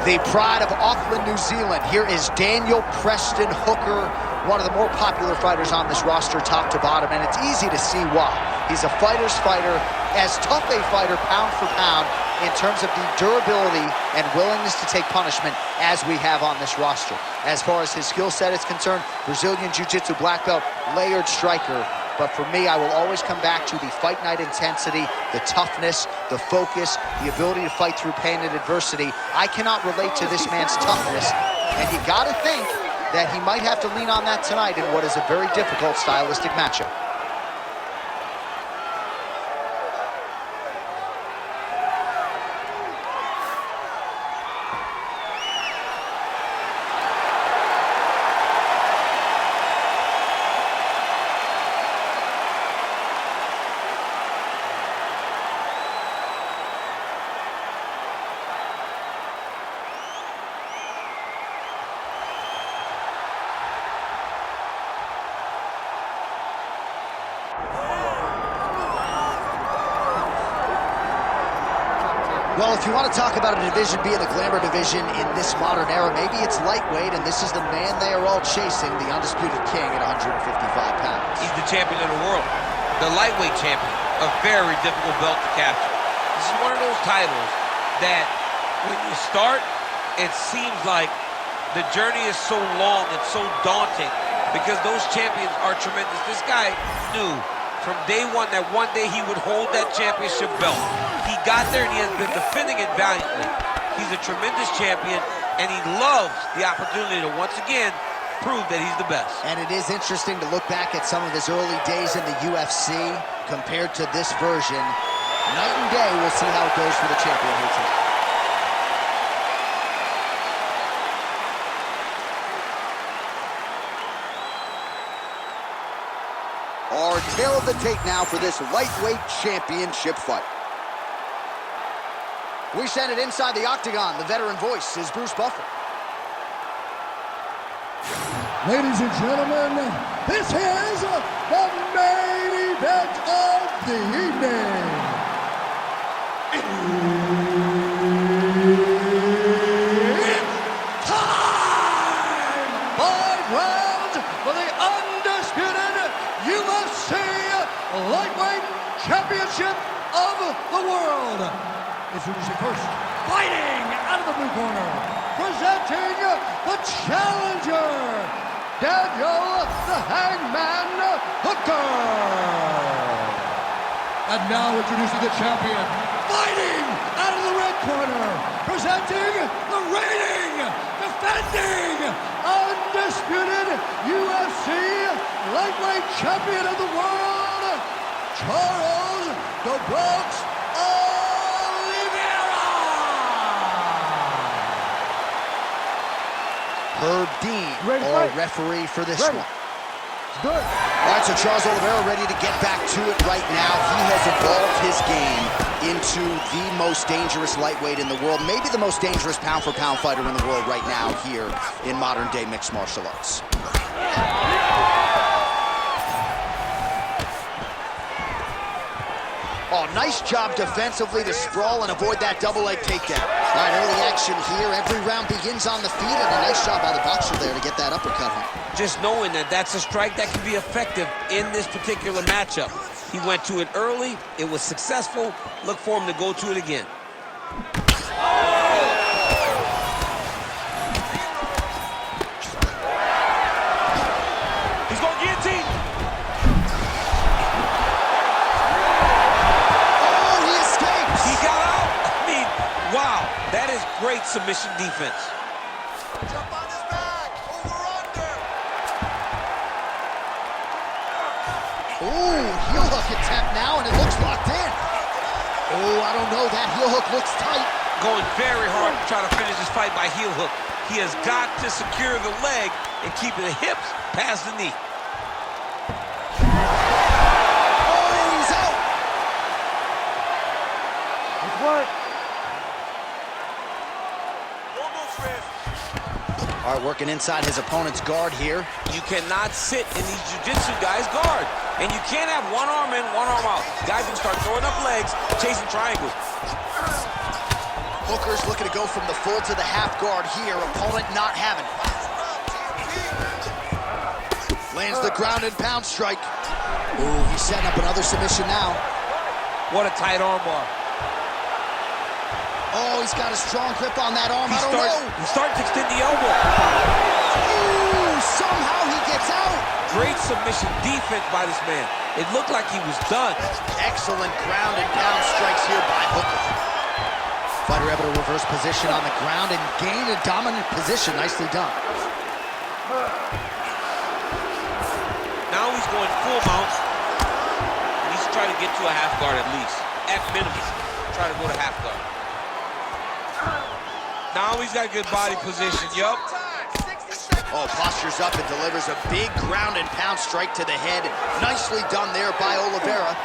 The pride of Auckland, New Zealand. Here is Daniel Preston Hooker, one of the more popular fighters on this roster, top to bottom, and it's easy to see why. He's a fighter's fighter, as tough a fighter pound for pound in terms of the durability and willingness to take punishment as we have on this roster. As far as his skill set is concerned, Brazilian Jiu-Jitsu black belt, layered striker. But for me, I will always come back to the fight night intensity, the toughness, the focus, the ability to fight through pain and adversity. I cannot relate to this man's toughness, and you gotta think that he might have to lean on that tonight in what is a very difficult stylistic matchup. Well, if you want to talk about a division being the glamour division in this modern era, maybe it's lightweight, and this is the man they are all chasing, the undisputed king at 155 pounds. He's the champion of the world, the lightweight champion, a very difficult belt to capture. This is one of those titles that when you start, it seems like the journey is so long and so daunting because those champions are tremendous. This guy knew from day one that one day he would hold that championship belt. He got there and he has been defending it valiantly. He's a tremendous champion and he loves the opportunity to once again prove that he's the best. And it is interesting to look back at some of his early days in the UFC compared to this version. Night and day, we'll see how it goes for the champion here tonight. Our tail of the tape now for this lightweight championship fight. We send it inside the octagon. The veteran voice is Bruce Buffer. Ladies and gentlemen, this is the main event of the evening. It's time! 5 rounds for the undisputed UFC Lightweight Championship of the World. Introducing first, fighting out of the blue corner, presenting the challenger, Daniel the Hangman Hooker. And now introducing the champion, fighting out of the red corner, presenting the reigning, defending, undisputed UFC Lightweight Champion of the World, Charles the Bronx Herb Dean, our referee for this one. Good. All right, so Charles Oliveira ready to get back to it right now. He has evolved his game into the most dangerous lightweight in the world, maybe the most dangerous pound-for-pound fighter in the world right now here in modern-day mixed martial arts. Oh, nice job defensively to sprawl and avoid that double leg takedown. All right, early action here. Every round begins on the feet, and a nice job by the boxer there to get that uppercut home. Just knowing that that's a strike that can be effective in this particular matchup. He went to it early. It was successful. Look for him to go to it again. He's going guillotine. Wow, that is great submission defense. Jump on his back, over under. Ooh, heel hook attempt now, and it looks locked in. Oh, I don't know, that heel hook looks tight. Going very hard to try to finish this fight by heel hook. He has got to secure the leg and keep the hips past the knee. Oh, he's out. Good work. All right, working inside his opponent's guard here. You cannot sit in these jiu-jitsu guys' guard. And you can't have one arm in, one arm out. Guys can start throwing up legs, chasing triangles. Hooker's looking to go from the full to the half guard here. Opponent not having it. Lands the ground and pound strike. Ooh, he's setting up another submission now. What a tight arm bar. Oh, he's got a strong grip on that arm. I don't know. He's starting to extend the elbow. Ooh, somehow he gets out. Great submission defense by this man. It looked like he was done. Excellent ground and pound strikes here by Hooker. Fighter able to reverse position on the ground and gain a dominant position. Nicely done. Now he's going full mount. And he's trying to get to a half guard at least. At minimum. Try to go to half guard. Now he's got good body position. Yup. Oh, postures up and delivers a big ground and pound strike to the head. Nicely done there by Oliveira.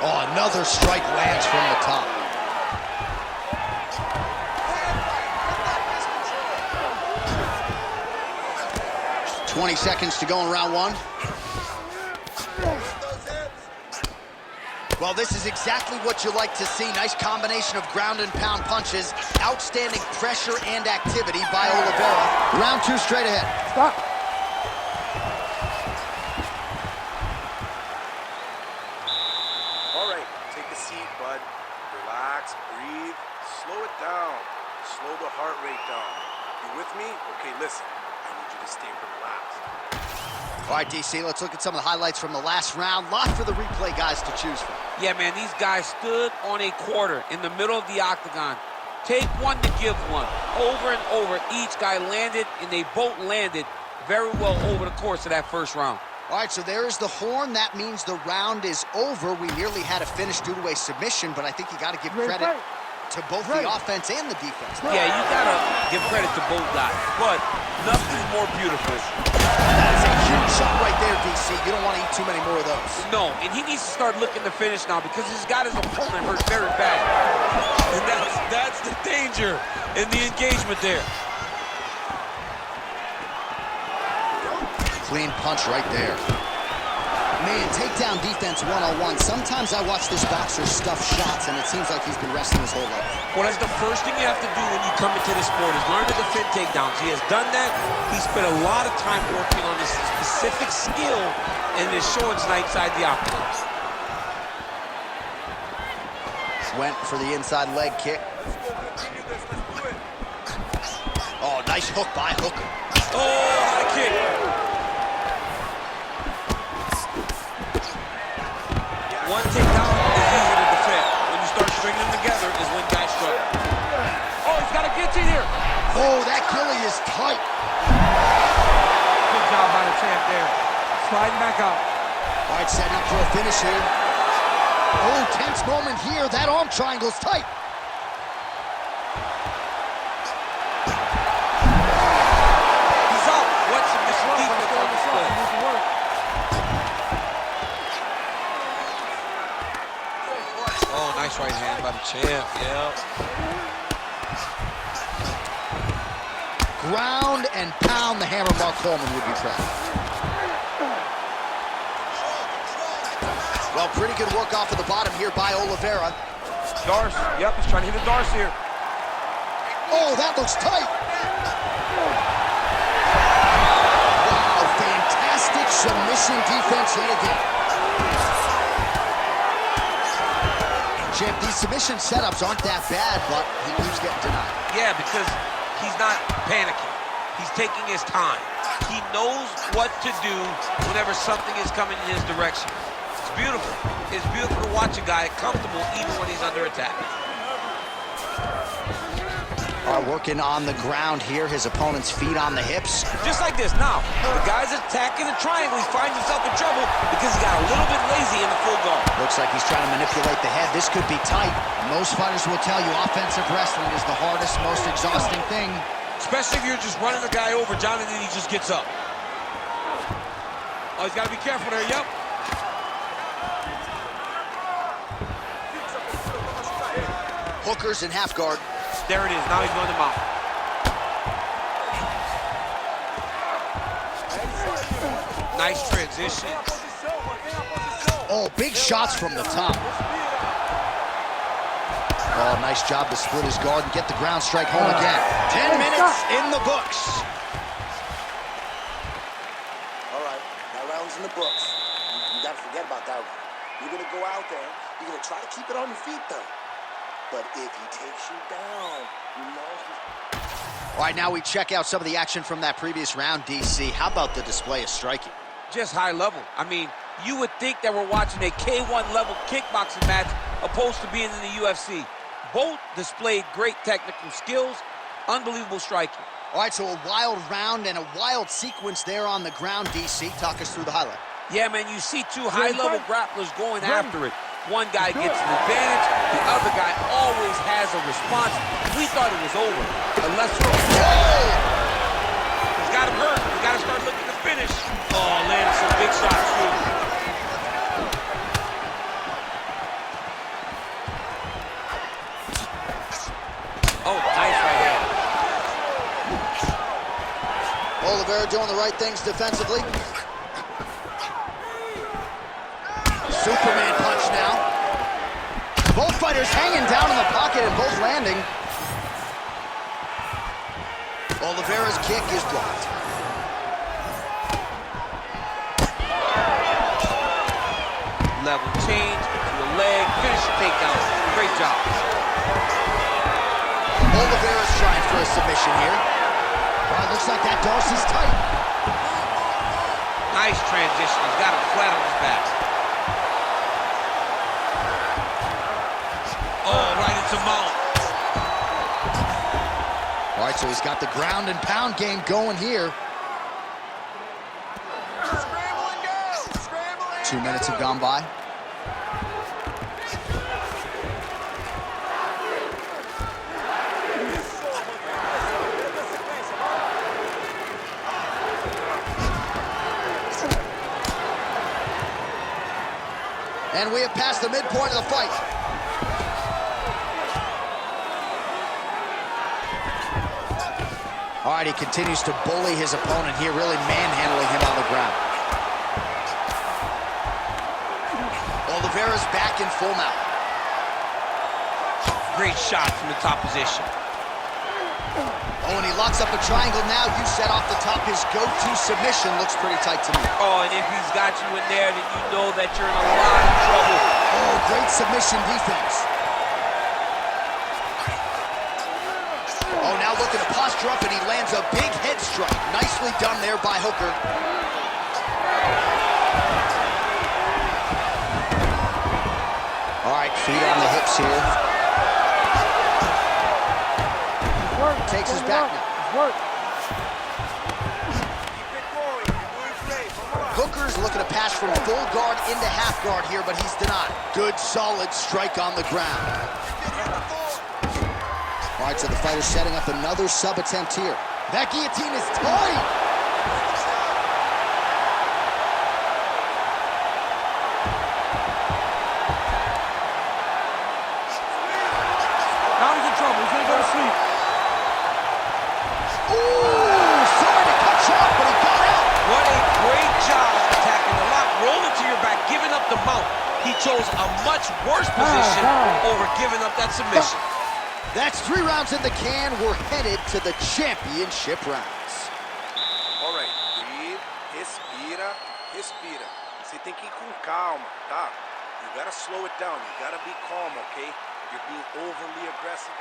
Oh, another strike lands from the top. "20 seconds to go in round one." Well, this is exactly what you like to see. Nice combination of ground and pound punches. Outstanding pressure and activity by Oliveira. Round two straight ahead. Stop. All right, take a seat, bud. Relax, breathe, slow it down. Slow the heart rate down. You with me? Okay, listen. I need you to stay relaxed. All right, DC, let's look at some of the highlights from the last round. Lot for the replay guys to choose from. Yeah, man, these guys stood on a quarter in the middle of the octagon. Take one to give one. Over and over, each guy landed, and they both landed very well over the course of that first round. All right, so there is the horn. That means the round is over. We nearly had a finish due to a submission, but I think you got to give credit to both the offense and the defense. Yeah, you got to give credit to both guys, but nothing's more beautiful. That is a huge shot right there, DC. You don't want to eat too many more of those. No, and he needs to start looking to finish now because he's got his opponent hurt very bad. And that's the danger in the engagement there. Clean punch right there. Man, takedown defense one-on-one. Sometimes I watch this boxer stuff shots, and it seems like he's been wrestling his whole life. Well, that's the first thing you have to do when you come into this sport is learn to defend takedowns. He has done that. He spent a lot of time working on this specific skill, and it's showing tonight inside the octagon. Went for the inside leg kick. Oh, nice hook by Hooker. Oh, high kick. One takedown is easy to defend. When you start stringing them together is when guys struggle. Oh, he's got a guillotine here. Oh, that gilly is tight. Good job by the champ there. Sliding back out. All right, setting up for a finish here. Oh, tense moment here. That arm triangle's tight. He's out. What's this defense on display? Oh, nice right hand by the champ. Yeah. Ground and pound. The hammer Mark Coleman would be proud. Well, pretty good work off of the bottom here by Oliveira. Darce. Yep, he's trying to hit a Darce here. Oh, that looks tight. Wow, fantastic submission defense yet again. Champ, these submission setups aren't that bad, but he keeps getting denied. Yeah, because he's not panicking. He's taking his time. He knows what to do whenever something is coming in his direction. It's beautiful. It's beautiful to watch a guy comfortable even when he's under attack. Working on the ground here, his opponent's feet on the hips. Just like this. Now, the guy's attacking the triangle. He finds himself in trouble because he got a little bit lazy in the full guard. Looks like he's trying to manipulate the head. This could be tight. Most fighters will tell you offensive wrestling is the hardest, most exhausting thing. Especially if you're just running the guy over, John, and then he just gets up. Oh, he's got to be careful there. Yep. Hookers in half guard. There it is. Now he's going to mount. Nice transition. Oh, big shots from the top. Oh, nice job to split his guard and get the ground strike home again. 10 minutes in the books. All right, that round's in the books. You got to forget about that one. You're going to go out there. You're going to try to keep it on your feet, though. But if he takes you down, you know he's... All right, now we check out some of the action from that previous round, DC. How about the display of striking? Just high level. I mean, you would think that we're watching a K1 level kickboxing match opposed to being in the UFC. Both displayed great technical skills, unbelievable striking. All right, so a wild round and a wild sequence there on the ground, DC. Talk us through the highlight. Yeah, man, you see two high-level grapplers going after it. One guy gets an advantage, the other guy always has a response. We thought it was over, unless you're... He's got him hurt. He's got to start looking to finish. Oh, landed some big shots, too. Oh, nice right hand. Oliveira doing the right things defensively. Superman punch now. Both fighters hanging down in the pocket and both landing. Oliveira's kick is blocked. Level change to the leg, finish the takedown. Great job. Oliveira's trying for a submission here. Well, it looks like that dose is tight. Nice transition. He's got him flat on his back. Oh, right into mount. All right, so he's got the ground and pound game going here. 2 minutes have gone by. And we have passed the midpoint of the fight. All right, he continues to bully his opponent here, really manhandling him on the ground. Oliveira's back in full mount. Great shot from the top position. Oh, and he locks up a triangle now. You set off the top. His go-to submission looks pretty tight to me. Oh, and if he's got you in there, then you know that you're in a lot of trouble. Oh, great submission defense. Oh, now looking to posture up, and he lands a big head strike. Nicely done there by Hooker. All right, feet on the hips here. Takes his back now. Hooker's looking to pass from full guard into half guard here, but he's denied. Good, solid strike on the ground. All right, so the fighter's setting up another sub attempt here. That guillotine is tight. Now he's in trouble. He's going to go to sleep. Ooh, sorry to cut you off, but he got out. What a great job attacking the lock, rolling to your back, giving up the mount. He chose a much worse position over giving up that submission. That's 3 rounds in the can. We're headed to the championship rounds. All right, breathe, respira, respira. Você tem que ir com calma, tá? You gotta slow it down. You gotta be calm, okay? You're being overly aggressive.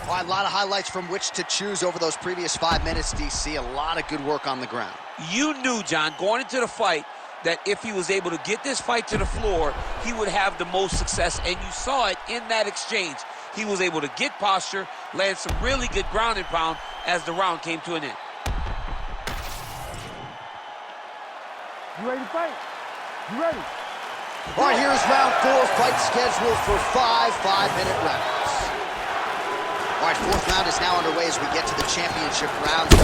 All right, a lot of highlights from which to choose over those previous 5 minutes, DC. A lot of good work on the ground. You knew, John, going into the fight, that if he was able to get this fight to the floor, he would have the most success, and you saw it in that exchange. He was able to get posture, land some really good ground and pound as the round came to an end. You ready to fight? You ready? All right, here's round 4, fight scheduled for 5 5-minute rounds. All right, 4th round is now underway as we get to the championship rounds.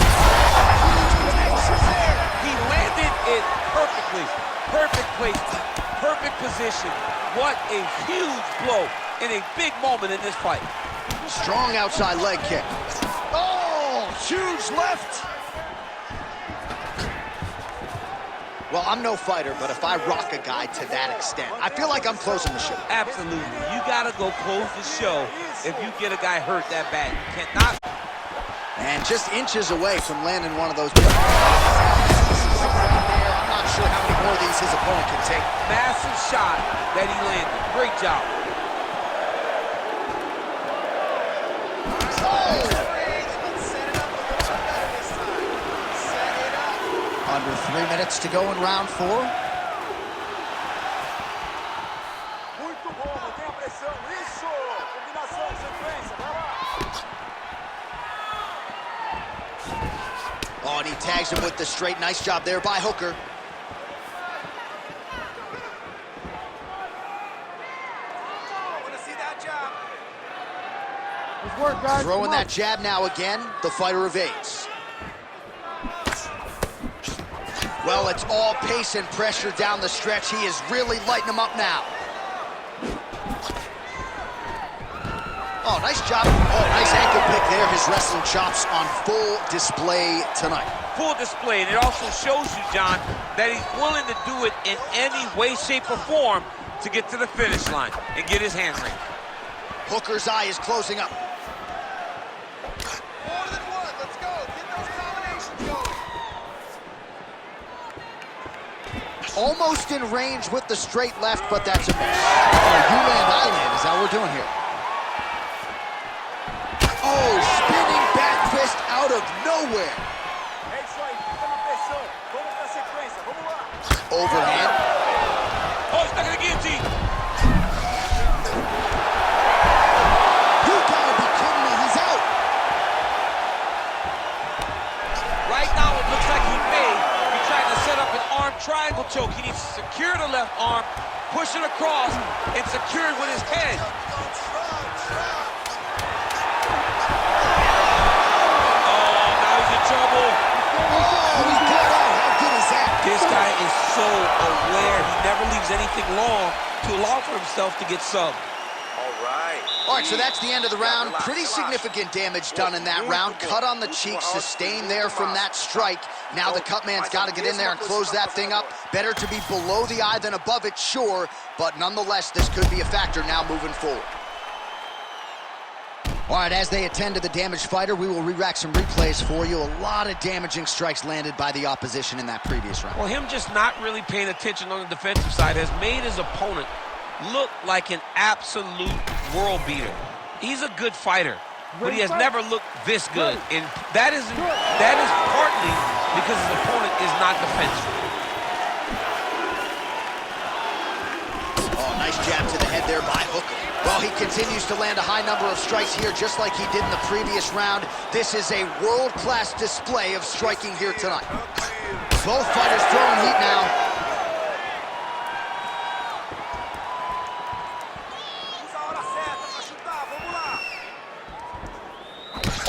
He landed it perfectly. Perfect placement, perfect position. What a huge blow in a big moment in this fight. Strong outside leg kick. Oh, huge left. Well, I'm no fighter, but if I rock a guy to that extent, I feel like I'm closing the show. Absolutely. You gotta go close the show if you get a guy hurt that bad. You cannot. And just inches away from landing one of those. I'm not sure how many more of these his opponent can take. Massive shot that he landed. Great job. Under 3 minutes to go in round 4. Muito bom, mantém a pressão. Isso! Combinação, sequência, vai lá. Oh, and he tags him with the straight. Nice job there by Hooker. Want to see that jab? Good work, guys. Throwing that jab now again. The fighter evades. Well, it's all pace and pressure down the stretch. He is really lighting him up now. Oh, nice job. Oh, nice ankle pick there. His wrestling chops on full display tonight. Full display, and it also shows you, John, that he's willing to do it in any way, shape, or form to get to the finish line and get his hand raised. Hooker's eye is closing up. More than one. Let's go. Get those combinations going. Almost in range with the straight left, but that's a miss. Oh, you land, I land is how we're doing here. Oh, spinning back fist out of nowhere. É isso aí, fica na pressão. Vamos pra sequência, vamos lá. Overhand. Oh, he's stuck in the guillotine. You gotta be kidding me, he's out. Right now, it looks like he may be trying to set up an arm triangle choke. He needs to secure the left arm, push it across, and secure it with his head. This guy is so aware. He never leaves anything long to allow for himself to get subbed. All right, so that's the end of the round. Pretty significant damage done in that round. Cut on the cheek, sustained there from that strike. Now the cut man's got to get in there and close that thing up. Better to be below the eye than above it, sure, but nonetheless, this could be a factor now moving forward. All right, as they attend to the damaged fighter, we will re-rack some replays for you. A lot of damaging strikes landed by the opposition in that previous round. Well, him just not really paying attention on the defensive side has made his opponent look like an absolute world beater. He's a good fighter, but he has never looked this good. And that is partly because his opponent is not defensive. Oh, nice jab to the head there by Hooker. Well, he continues to land a high number of strikes here, just like he did in the previous round. This is a world-class display of striking here tonight. Both fighters throwing heat now.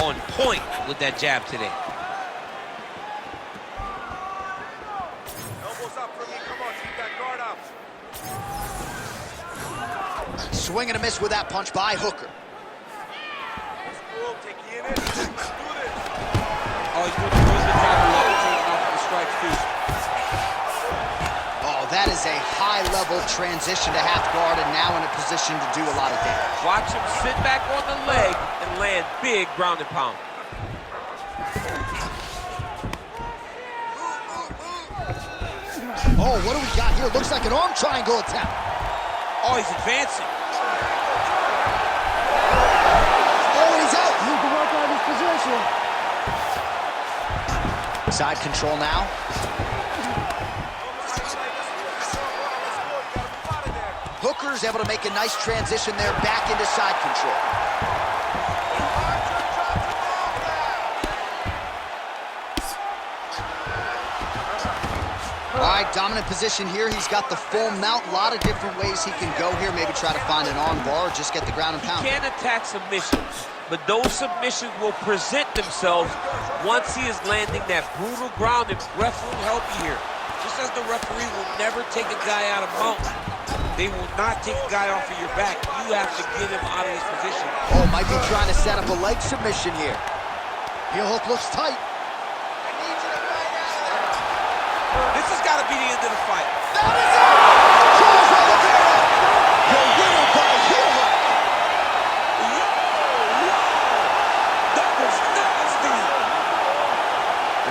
On point with that jab today. Elbows up for me. Come on, keep that guard up. Swing and a miss with that punch by Hooker. Let's go. Take you in it. Let's do this. Oh, he's doing a really good job of levitating off of the strikes, too. Oh, that is a high-level transition to half guard and now in a position to do a lot of damage. Watch him sit back on the leg and land big ground and pound. Oh, what do we got here? Looks like an arm triangle attempt. Oh, he's advancing. Oh, and he's out. You can work on his position. Side control now. Hooker's able to make a nice transition there back into side control. All right, dominant position here. He's got the full mount. A lot of different ways he can go here. Maybe try to find an arm bar or just get the ground and pound. He can attack submissions, but those submissions will present themselves once he is landing that brutal ground, and ref will help you here. Just as the referee will never take a guy out of mount, they will not take a guy off of your back. You have to get him out of his position. Oh, might be trying to set up a leg submission here. Heel hook looks tight. This has got to be the end of the fight. That is it! Charles Oliveira, the winner by heel hook. That was nasty.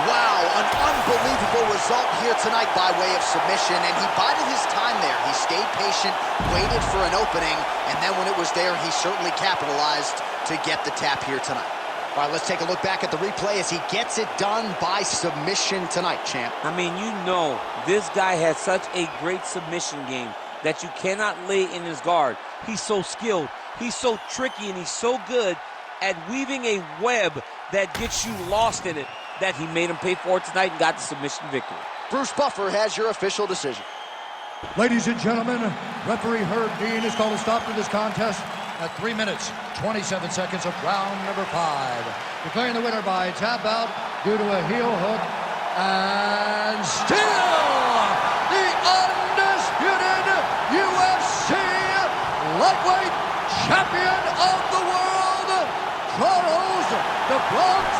Wow, an unbelievable result here tonight by way of submission, and he bided his time there. He stayed patient, waited for an opening, and then when it was there, he certainly capitalized to get the tap here tonight. All right, let's take a look back at the replay as he gets it done by submission tonight, champ. I mean, you know, this guy has such a great submission game that you cannot lay in his guard. He's so skilled, he's so tricky, and he's so good at weaving a web that gets you lost in it that he made him pay for it tonight and got the submission victory. Bruce Buffer has your official decision. Ladies and gentlemen, referee Herb Dean has called a stop to this contest at 3 minutes, 27 seconds of round number 5. Declaring the winner by tap out due to a heel hook, and still the undisputed UFC lightweight champion of the world, Charles "The Bronx"